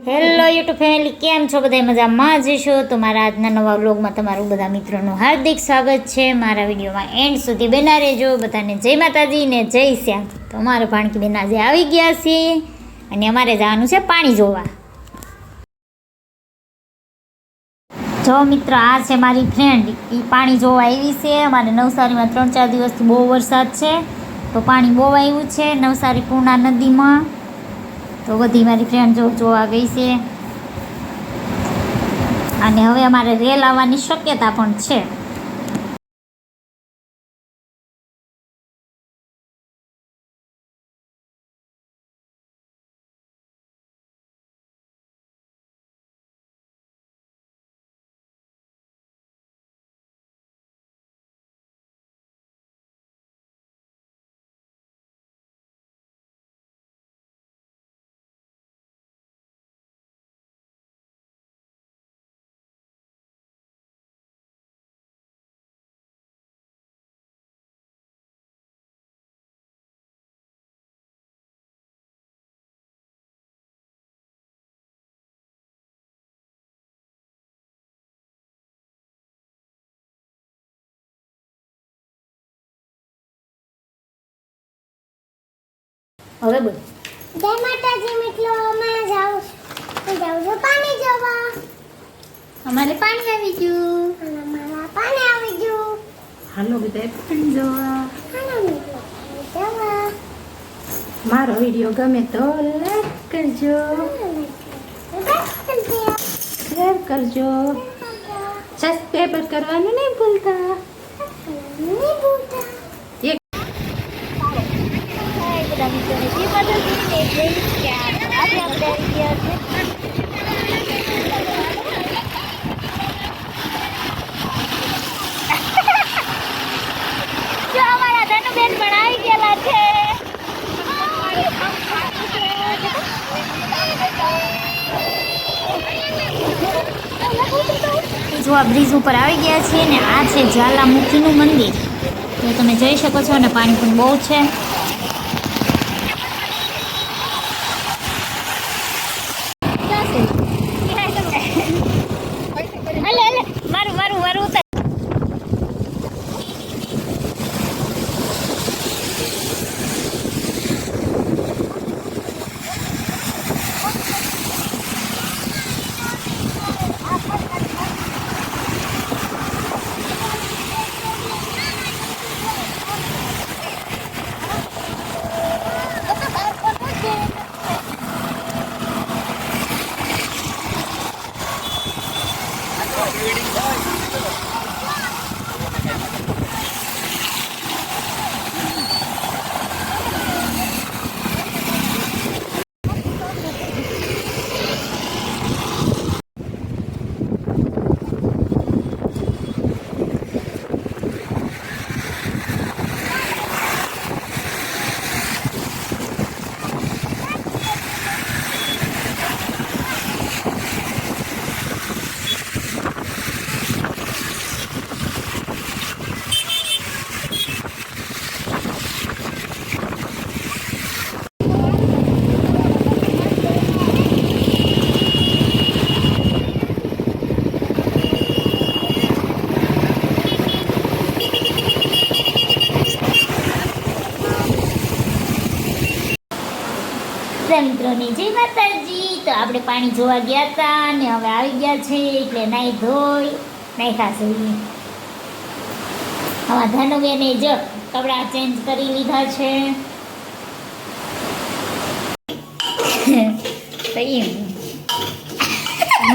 Hello YouTube family, કેમ છો? બધા મજામાં જ છો? તો મારા આજના નવા વ્લોગમાં તમારું બધા મિત્રોનું હાર્દિક સ્વાગત છે. મારા વિડીયોમાં એન્ડ સુધી બના રહેજો. બધાને જય માતાજી ને જય શ્યામ. તો અમારા ભાણકી બેન આજે આવી ગયા છે અને અમારે જવાનું છે પાણી જોવા. જો મિત્ર, આ છે મારી ફ્રેન્ડ, એ પાણી જોવા આવી છે. અમારે નવસારીમાં 3-4 દિવસથી બહુ વરસાદ છે, તો પાણી બહુ આવ્યું છે નવસારી પૂર્ણા નદીમાં. તો બધી મારી ફ્રેન્ડ જોવા ગઈ છે અને હવે અમારે રેલ આવવાની શક્યતા પણ છે. હવે બોલ. જય માતાજી મિત્રો, અમે જાઉં છું પાણી જોવા. અમારે પાણી આવી ગયું. અને મારા પાણી આવી ગયું. હાલો બધા પાણી જોવા. હાલો મિત્રો, જોવા. મારો વિડીયો ગમે તો લાઈક કરજો, શેર કરજો, સબસ્ક્રાઈબ કરવાનું નહીં ભૂલતા. બધા મિત્રોને જે માતાજીને જય શ્યામ. આજે આપણે આવી ગયા છે જો અમારા ધનુબેન પણ આવી ગયેલા છે. જો આ બ્રિજ ઉપર આવી ગયા છીએ ને આ છે જ્વાલામુખીનું મંદિર. તો તમે જોઈ શકો છો અને પાણી પણ બહુ છે. મારું મિત્રોની જય માતાજી. તો આપણે પાણી જોવા ગયા હતા અને હવે આવી ગયા છે એટલે નાહી ધોઈ નાખ્યા છે. હવે ધનુબેને જ કપડાં ચેન્જ કરી લીધા છે. તો એમ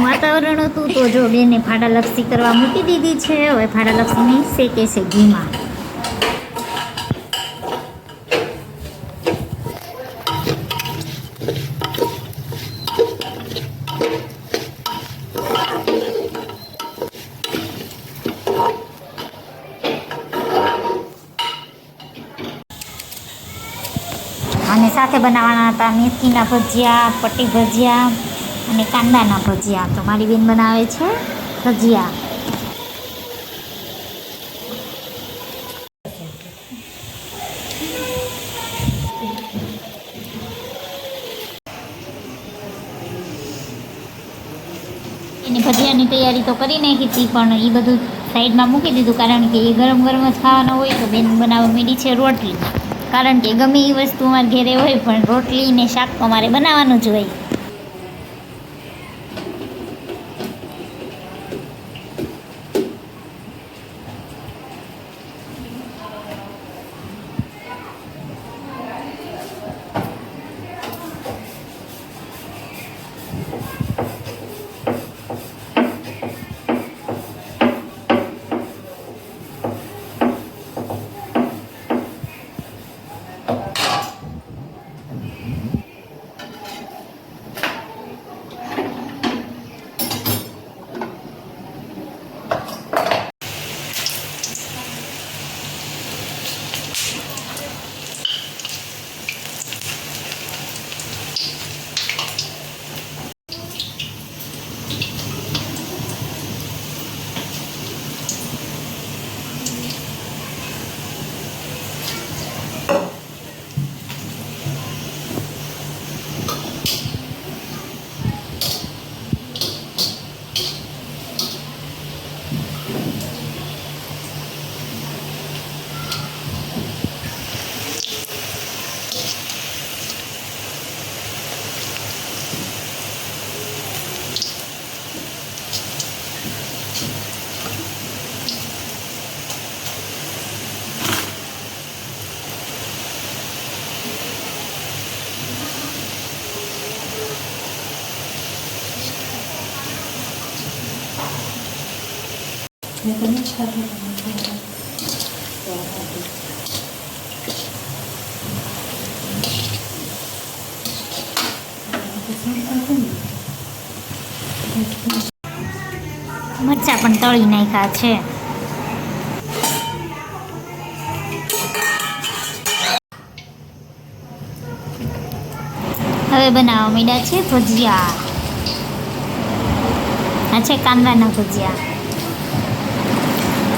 વાતાવરણ હતું તો જો બેને ફાડા લપસી કરવા મૂકી દીધી છે. હવે ફાડા લપસીને શેકે છે ઘીમાં. અને સાથે બનાવવાના હતા મેથીના ભજીયા, પટ્ટી ભજીયા અને કાંદાના ભજીયા. તો મારી બેન બનાવે છે ભજીયા. એને ભજીયાની તૈયારી તો કરી નાખી હતી, પણ એ બધું સાઈડમાં મૂકી દીધું, કારણ કે એ ગરમ ગરમ જ ખાવાના હોય. તો બેન બનાવવા માંડી છે રોટલી, કારણ કે ગમે એ વસ્તુ અમારે ઘરે હોય પણ રોટલી ને શાક તો અમારે બનાવવાનું જ હોય. મરચાં પણ તળી નાખ્યા છે. હવે બનાવવા માંડ્યા છે ભજીયા. આ છે કાંદાના ભજીયા.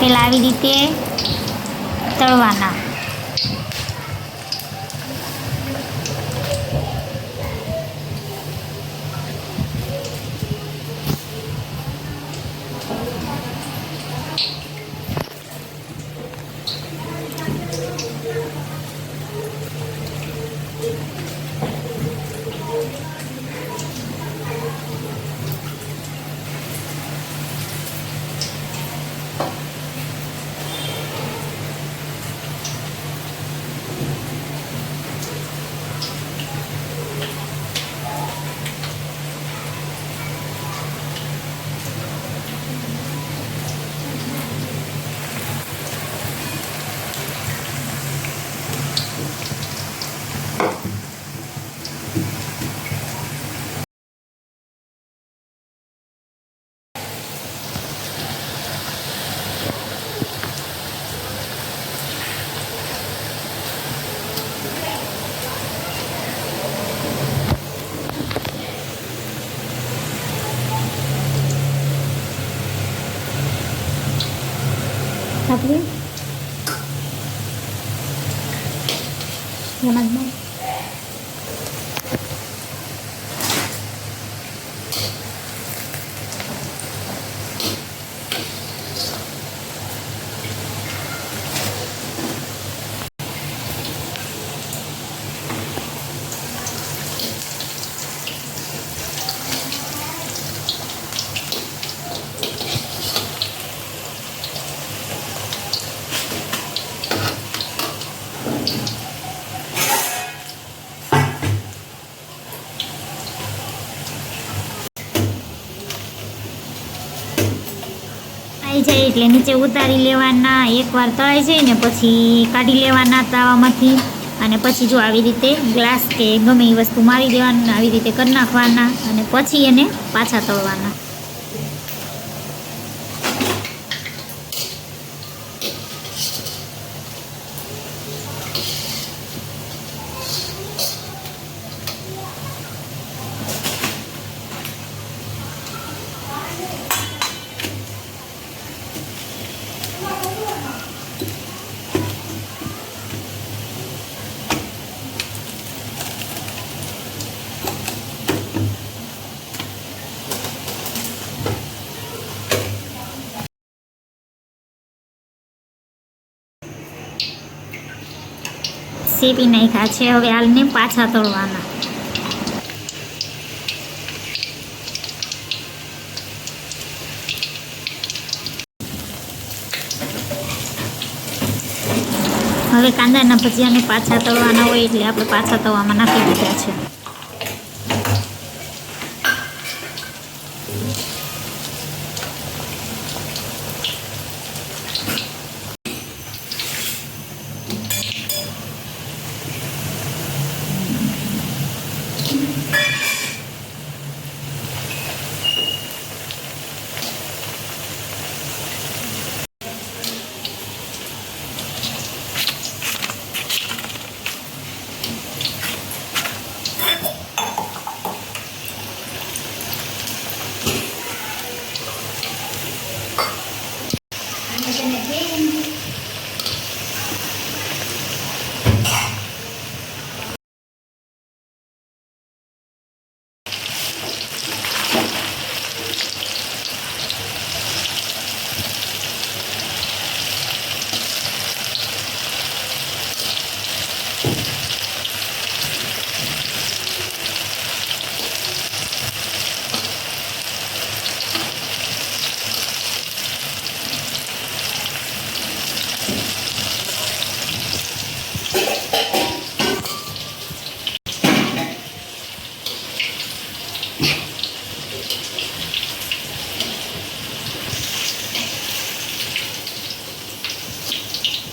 પેલા આવી રીતે તળવાના. આપણે એમાં આવી જાય એટલે નીચે ઉતારી લેવાના. એકવાર તળાઈ જાય ને પછી કાઢી લેવાના તાવામાંથી, અને પછી જો આવી રીતે ગ્લાસ કે ગમે એ વસ્તુ મારી દેવાનું, આવી રીતે કરી નાખવાના, અને પછી એને પાછા તળવાના. શેપી નાખ્યા છે. હવે હાલને પાછા તળવાના. હવે કાંદાના ભજીયાને પાછા તળવાના હોય એટલે આપણે પાછા તવામાં નાખી દીધા છે.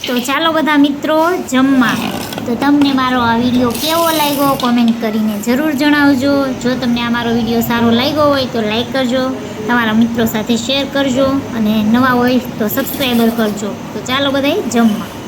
તો ચાલો બધા મિત્રો જમવા. તો તમને મારો આ વિડીયો કેવો લાગ્યો કોમેન્ટ કરીને જરૂર જણાવજો. જો તમને આ મારો વિડીયો સારો લાગ્યો હોય તો લાઈક કરજો, તમારા મિત્રો સાથે શેર કરજો અને નવા હોય તો સબસ્ક્રાઈબર કરજો. તો ચાલો બધાય જમવા.